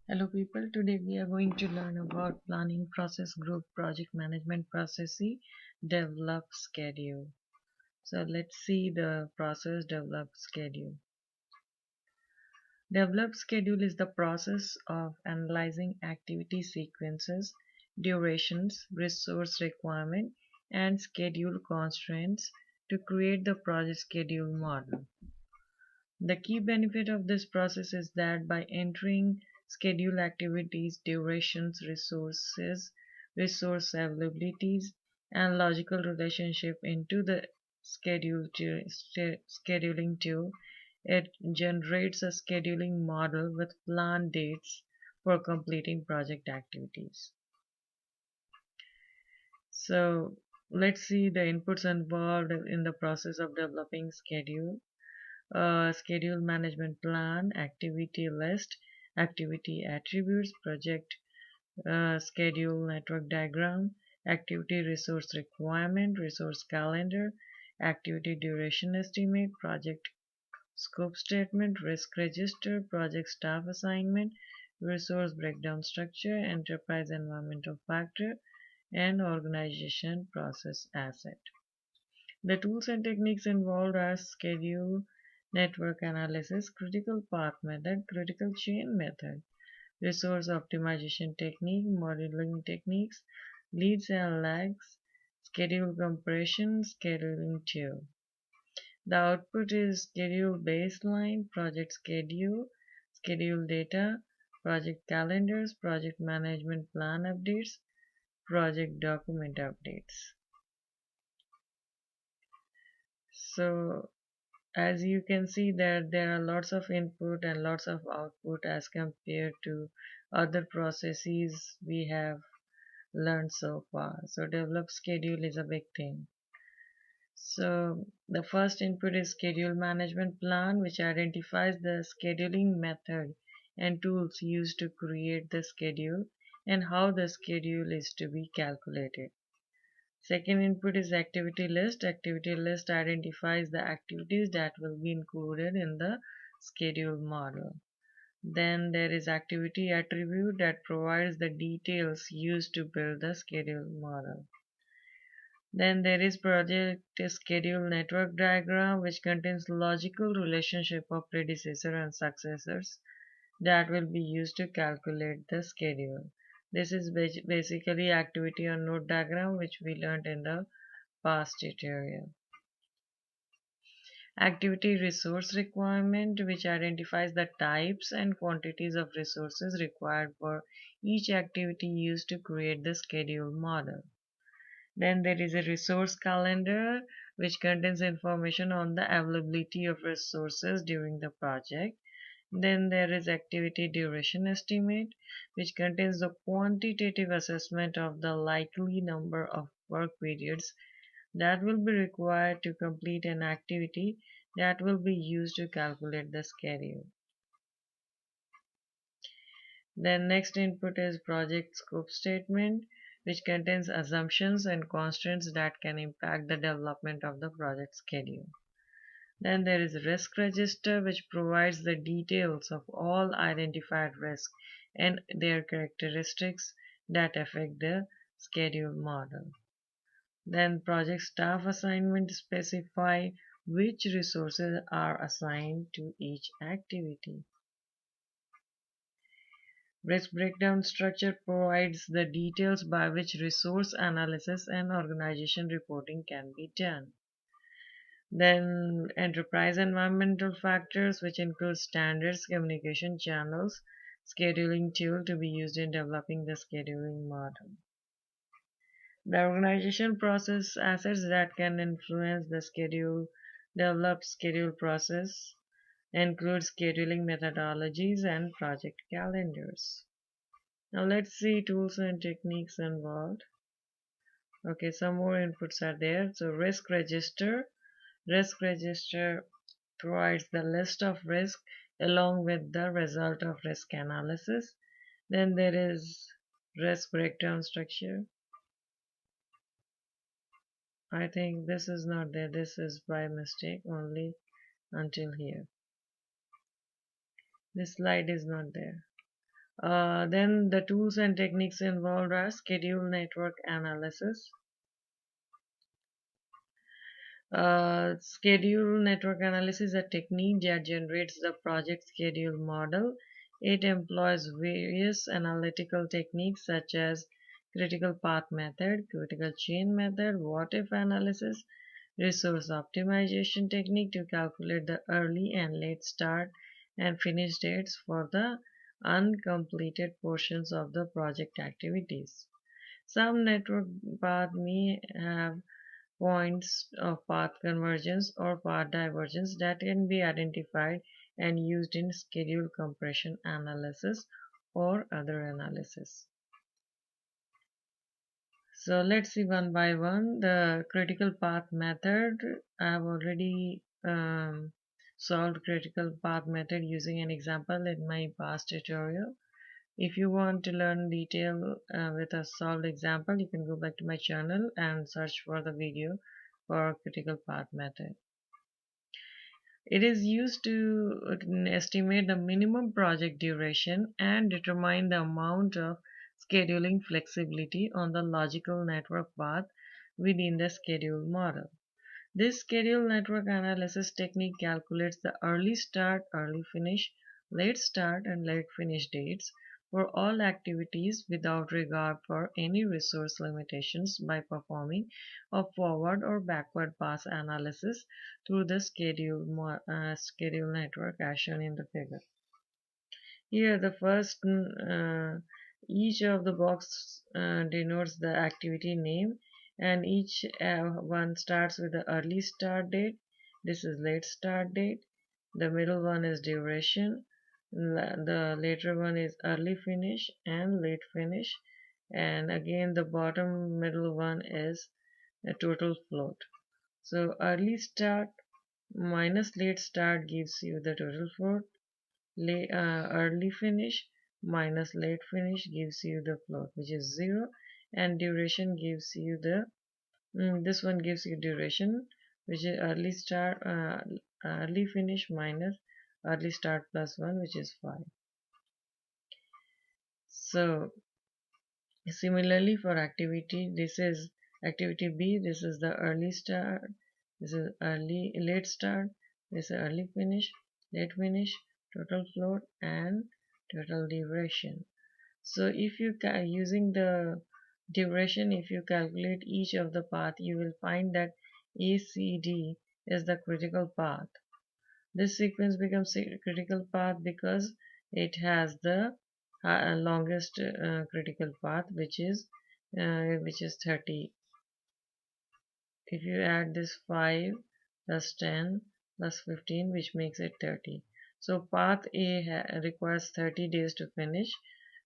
Hello people, today we are going to learn about planning process group project management processes develop schedule. So let's see the process develop schedule. Develop schedule is the process of analyzing activity sequences, durations, resource requirement, and schedule constraints to create the project schedule model. The key benefit of this process is that by entering schedule activities, durations, resources, resource availabilities, and logical relationship into the scheduling tool, it generates a scheduling model with planned dates for completing project activities. So let's see the inputs involved in the process of developing schedule management plan, activity list, activity attributes, project schedule network diagram, activity resource requirement, resource calendar, activity duration estimate, project scope statement, risk register, project staff assignment, resource breakdown structure, enterprise environmental factor, and organization process asset. The tools and techniques involved are schedule, network analysis, critical path method, critical chain method, resource optimization technique, modeling techniques, leads and lags, schedule compression, scheduling tool. The output is schedule baseline, project schedule, schedule data, project calendars, project management plan updates, project document updates. So as you can see that there are lots of input and lots of output as compared to other processes we have learned so far. So develop schedule is a big thing. So the first input is schedule management plan, which identifies the scheduling method and tools used to create the schedule and how the schedule is to be calculated. Second input is activity list. Activity list identifies the activities that will be included in the schedule model. Then there is activity attribute that provides the details used to build the schedule model. Then there is project schedule network diagram, which contains logical relationship of predecessor and successors that will be used to calculate the schedule. This is basically activity or node diagram, which we learned in the past tutorial. Activity resource requirement, which identifies the types and quantities of resources required for each activity used to create the schedule model. Then there is a resource calendar, which contains information on the availability of resources during the project. Then there is activity duration estimate, which contains the quantitative assessment of the likely number of work periods that will be required to complete an activity that will be used to calculate the schedule. Then next input is project scope statement, which contains assumptions and constraints that can impact the development of the project schedule. Then there is risk register, which provides the details of all identified risks and their characteristics that affect the schedule model. Then project staff assignment specify which resources are assigned to each activity. Risk breakdown structure provides the details by which resource analysis and organization reporting can be done. Then enterprise environmental factors, which include standards, communication channels, scheduling tool to be used in developing the scheduling model. The organization process assets that can influence the schedule developed schedule process include scheduling methodologies and project calendars. Now let's see tools and techniques involved. Okay, some more inputs are there. So risk register provides the list of risk along with the result of risk analysis. Then there is risk breakdown structure. I think this is not there. This is by mistake only until here. This slide is not there. Then the tools and techniques involved are schedule network analysis. Schedule network analysis is a technique that generates the project schedule model. It employs various analytical techniques such as critical path method, critical chain method, what if analysis, resource optimization technique to calculate the early and late start and finish dates for the uncompleted portions of the project activities. Some network path may have points of path convergence or path divergence that can be identified and used in schedule compression analysis or other analysis. So let's see one by one. The critical path method. I have already solved critical path method using an example in my past tutorial. If you want to learn detail with a solved example, you can go back to my channel and search for the video for critical path method. It is used to estimate the minimum project duration and determine the amount of scheduling flexibility on the logical network path within the schedule model. This schedule network analysis technique calculates the early start, early finish, late start, and late finish dates for all activities without regard for any resource limitations by performing a forward or backward path analysis through the schedule network as shown in the figure. Here, the first, each of the box denotes the activity name, and each one starts with the early start date. This is late start date. The middle one is duration. The later one is early finish and late finish. And again, the bottom middle one is a total float. So early start minus late start gives you the total float. Early finish minus late finish gives you the float, which is 0, and duration gives you the this one gives you duration, which is early finish minus early start plus 1, which is 5. So similarly for activity, this is activity B, this is the early start, this is late start, this is early finish, late finish, total float, and total duration. So if you using the duration, if you calculate each of the path, you will find that ACD is the critical path. This sequence becomes a critical path because it has the longest critical path, which is 30. If you add this 5 plus 10 plus 15, which makes it 30. So path A requires 30 days to finish.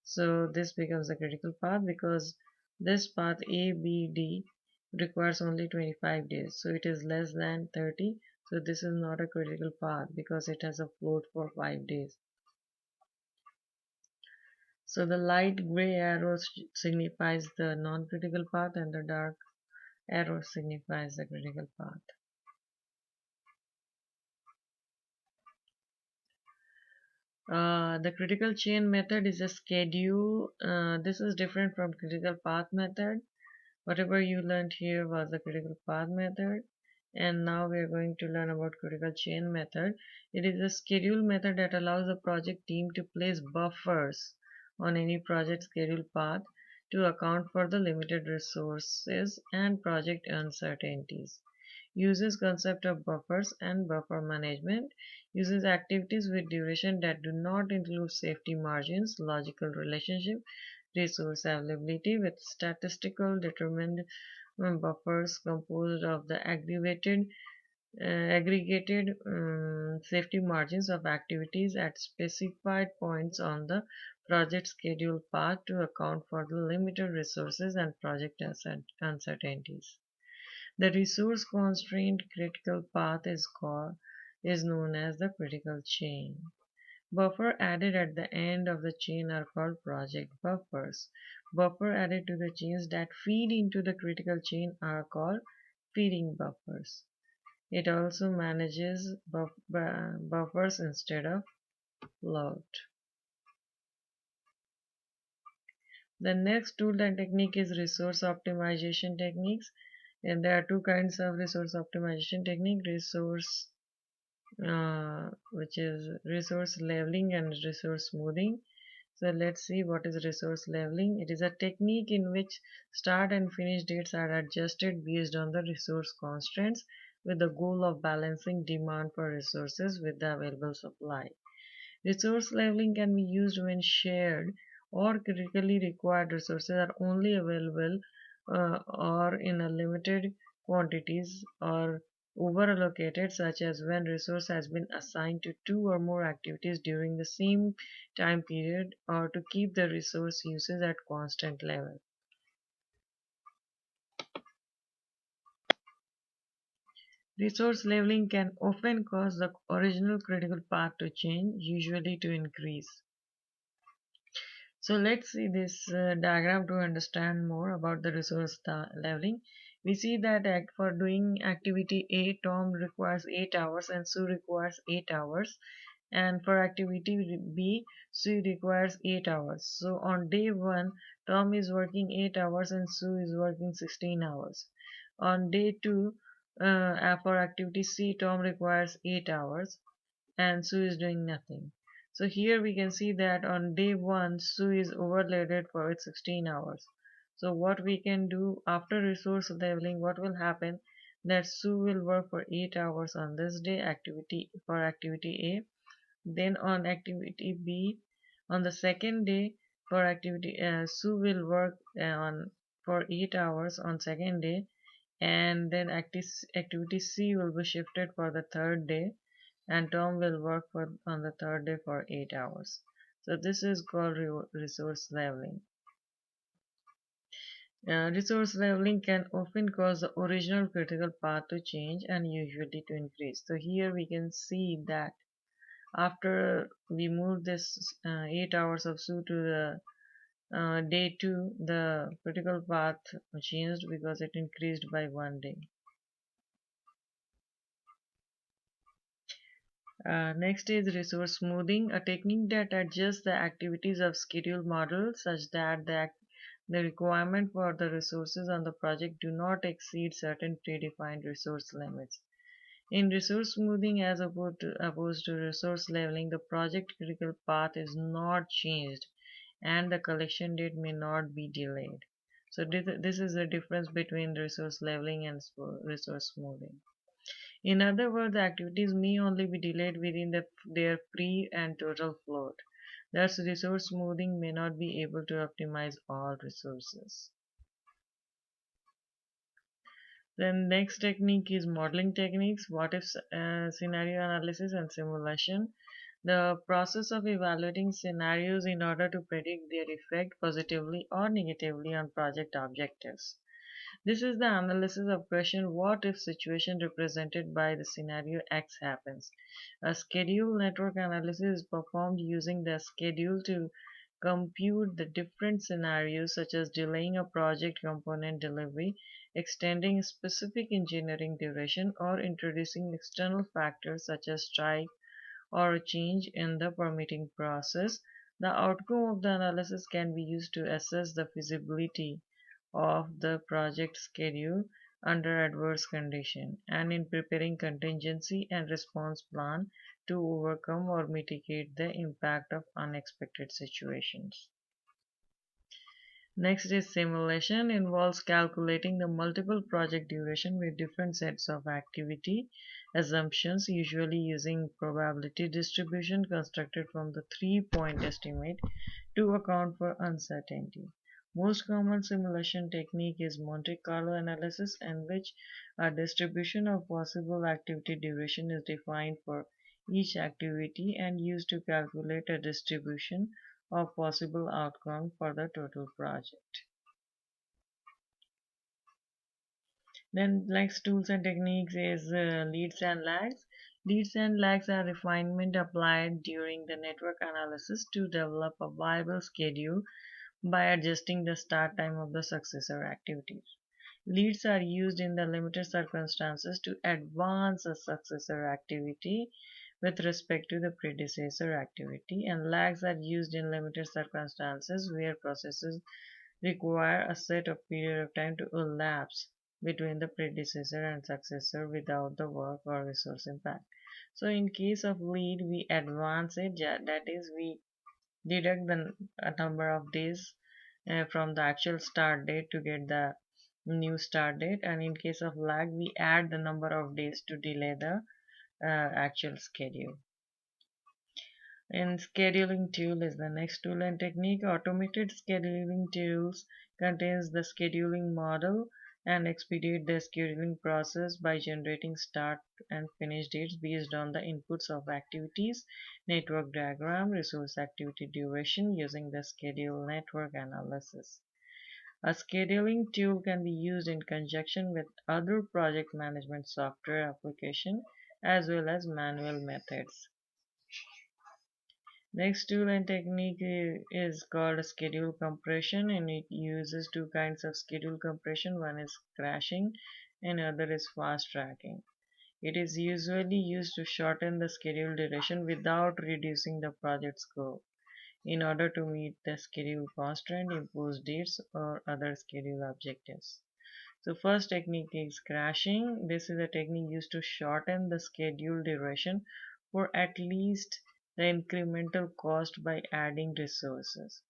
So this becomes a critical path because this path A, B, D requires only 25 days. So it is less than 30. So this is not a critical path because it has a float for 5 days. So the light gray arrow signifies the non-critical path and the dark arrow signifies the critical path. The critical chain method is a schedule. This is different from critical path method. Whatever you learned here was the critical path method. And now we are going to learn about critical chain method. It is a schedule method that allows the project team to place buffers on any project schedule path to account for the limited resources and project uncertainties. Uses concept of buffers and buffer management, uses activities with duration that do not include safety margins, logical relationship, resource availability with statistical determined buffers composed of the aggregated safety margins of activities at specified points on the project schedule path to account for the limited resources and project uncertainties. The resource constrained critical path is known as the critical chain. Buffer added at the end of the chain are called project buffers. Buffer added to the chains that feed into the critical chain are called feeding buffers. It also manages buffers instead of load. The next tool and technique is resource optimization techniques. And there are two kinds of resource optimization technique: which is resource leveling and resource smoothing. So let's see what is resource leveling. It is a technique in which start and finish dates are adjusted based on the resource constraints with the goal of balancing demand for resources with the available supply. Resource leveling can be used when shared or critically required resources are only available or in a limited quantities or over-allocated, such as when resource has been assigned to two or more activities during the same time period, or to keep the resource usage at constant level. Resource leveling can often cause the original critical path to change, usually to increase. So let's see this diagram to understand more about the resource leveling. We see that for doing activity A, Tom requires 8 hours and Sue requires 8 hours. And for activity B, Sue requires 8 hours. So on day 1, Tom is working 8 hours and Sue is working 16 hours. On day 2, for activity C, Tom requires 8 hours and Sue is doing nothing. So here we can see that on day 1 Sue is overloaded for with 16 hours. So what we can do after resource leveling, what will happen, that Sue will work for 8 hours on this day activity for activity A. Then on activity B, on the second day for activity Sue will work on for 8 hours on second day, and then activity C will be shifted for the third day, and Tom will work for on the third day for 8 hours. So this is called resource leveling. Resource leveling can often cause the original critical path to change and usually to increase. So here we can see that after we move this 8 hours of Sue to the day 2, the critical path changed because it increased by 1 day. Next is resource smoothing, a technique that adjusts the activities of schedule model such that the requirement for the resources on the project do not exceed certain predefined resource limits. In resource smoothing, as opposed to resource leveling, the project critical path is not changed and the collection date may not be delayed. So this is the difference between resource leveling and resource smoothing. In other words, the activities may only be delayed within their pre and total float. Thus, resource smoothing may not be able to optimize all resources. Then next technique is modeling techniques, what if scenario analysis and simulation. The process of evaluating scenarios in order to predict their effect positively or negatively on project objectives. This is the analysis of question what if situation represented by the scenario X happens. A schedule network analysis is performed using the schedule to compute the different scenarios such as delaying a project component delivery, extending specific engineering duration, or introducing external factors such as strike or a change in the permitting process. The outcome of the analysis can be used to assess the feasibility of the project schedule under adverse condition and in preparing contingency and response plan to overcome or mitigate the impact of unexpected situations. Next is simulation, involves calculating the multiple project duration with different sets of activity assumptions, usually using probability distribution constructed from the 3-point estimate to account for uncertainty. Most common simulation technique is Monte Carlo analysis, in which a distribution of possible activity duration is defined for each activity and used to calculate a distribution of possible outcome for the total project. Then next tools and techniques is leads and lags. Leads and lags are refinement applied during the network analysis to develop a viable schedule by adjusting the start time of the successor activities. Leads are used in the limited circumstances to advance a successor activity with respect to the predecessor activity, and lags are used in limited circumstances where processes require a set of period of time to elapse between the predecessor and successor without the work or resource impact. So in case of lead, we advance it, that is, we deduct the number of days from the actual start date to get the new start date, and in case of lag, we add the number of days to delay the actual schedule. And scheduling tool is the next tool and technique. Automated scheduling tools contains the scheduling model and expedite the scheduling process by generating start and finish dates based on the inputs of activities, network diagram, resource activity duration using the schedule network analysis. A scheduling tool can be used in conjunction with other project management software application as well as manual methods. Next tool and technique is called schedule compression, and it uses two kinds of schedule compression. One is crashing and other is fast tracking. It is usually used to shorten the schedule duration without reducing the project scope in order to meet the schedule constraint, imposed dates, or other schedule objectives. So first technique is crashing. This is a technique used to shorten the schedule duration for at least the incremental cost by adding resources.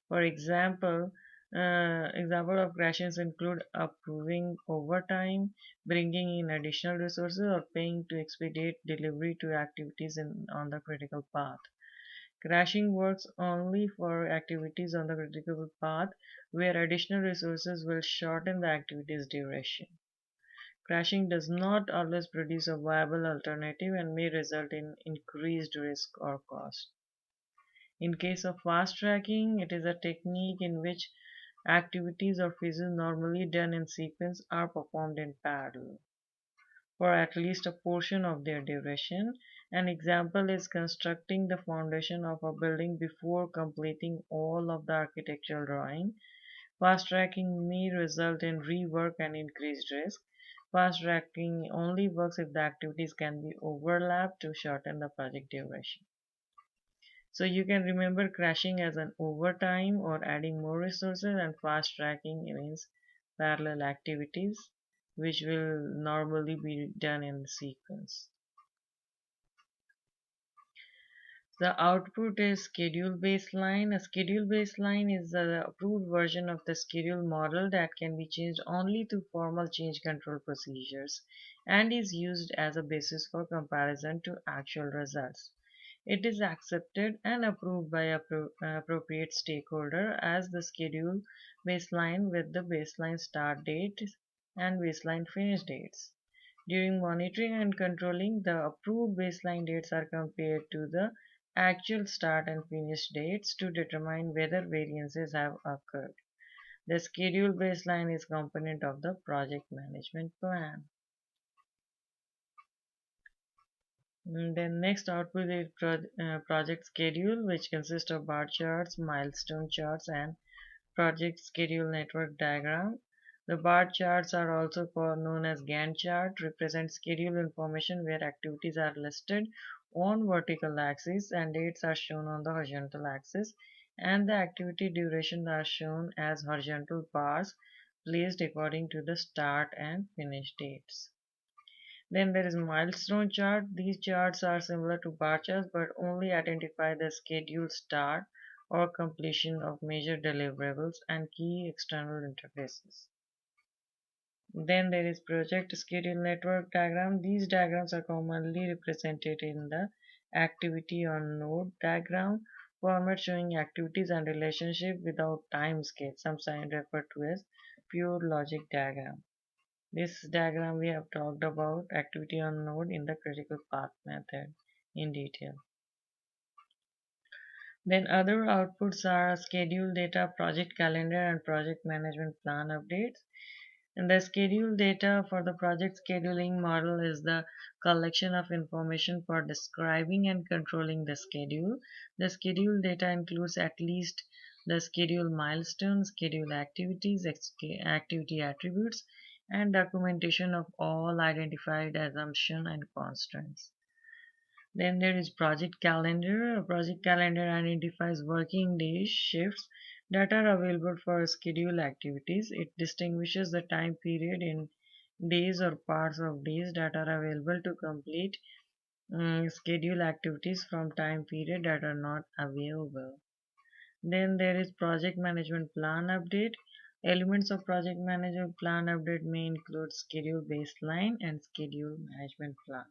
For example of crashes include approving overtime, bringing in additional resources, or paying to expedite delivery to activities on the critical path. Crashing works only for activities on the critical path where additional resources will shorten the activity's duration. Crashing does not always produce a viable alternative and may result in increased risk or cost. In case of fast tracking, it is a technique in which activities or phases normally done in sequence are performed in parallel for at least a portion of their duration. An example is constructing the foundation of a building before completing all of the architectural drawing. Fast tracking may result in rework and increased risk. Fast tracking only works if the activities can be overlapped to shorten the project duration. So you can remember crashing as an overtime or adding more resources, and fast tracking means parallel activities which will normally be done in sequence. The output is schedule baseline. A schedule baseline is the approved version of the schedule model that can be changed only through formal change control procedures and is used as a basis for comparison to actual results. It is accepted and approved by appropriate stakeholder as the schedule baseline with the baseline start date and baseline finish dates. During monitoring and controlling, the approved baseline dates are compared to the actual start and finish dates to determine whether variances have occurred. The schedule baseline is component of the project management plan. And then next output is project schedule, which consists of bar charts, milestone charts, and project schedule network diagram. The bar charts are also known as Gantt chart, represent schedule information where activities are listed on vertical axis and dates are shown on the horizontal axis, and the activity duration are shown as horizontal bars placed according to the start and finish dates. Then there is milestone chart. These charts are similar to bar charts but only identify the scheduled start or completion of major deliverables and key external interfaces. Then there is project schedule network diagram. These diagrams are commonly represented in the activity on node diagram format, showing activities and relationship without time scale, sometimes referred to as pure logic diagram. This diagram we have talked about activity on node in the critical path method in detail. Then other outputs are schedule data, project calendar, and project management plan updates. And the schedule data for the project scheduling model is the collection of information for describing and controlling the schedule. The schedule data includes at least the schedule milestones, schedule activities, activity attributes, and documentation of all identified assumptions and constraints. Then there is project calendar. A project calendar identifies working days, shifts that are available for scheduled activities. It distinguishes the time period in days or parts of days that are available to complete schedule activities from time period that are not available. Then there is project management plan update. Elements of project management plan update may include schedule baseline and schedule management plan.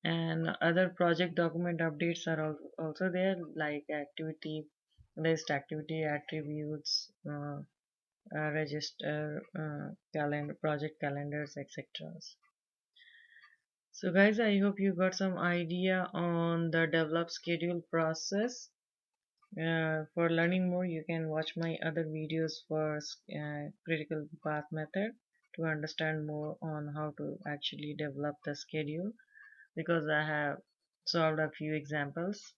And other project document updates are also there, like activity list, activity attributes, register, calendar, project calendars, etc. So guys, I hope you got some idea on the develop schedule process. For learning more, you can watch my other videos for critical path method to understand more on how to actually develop the schedule, because I have solved a few examples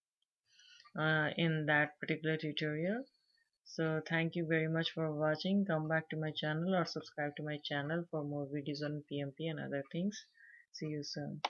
in that particular tutorial. So thank you very much for watching. Come back to my channel or subscribe to my channel for more videos on PMP and other things. See you soon.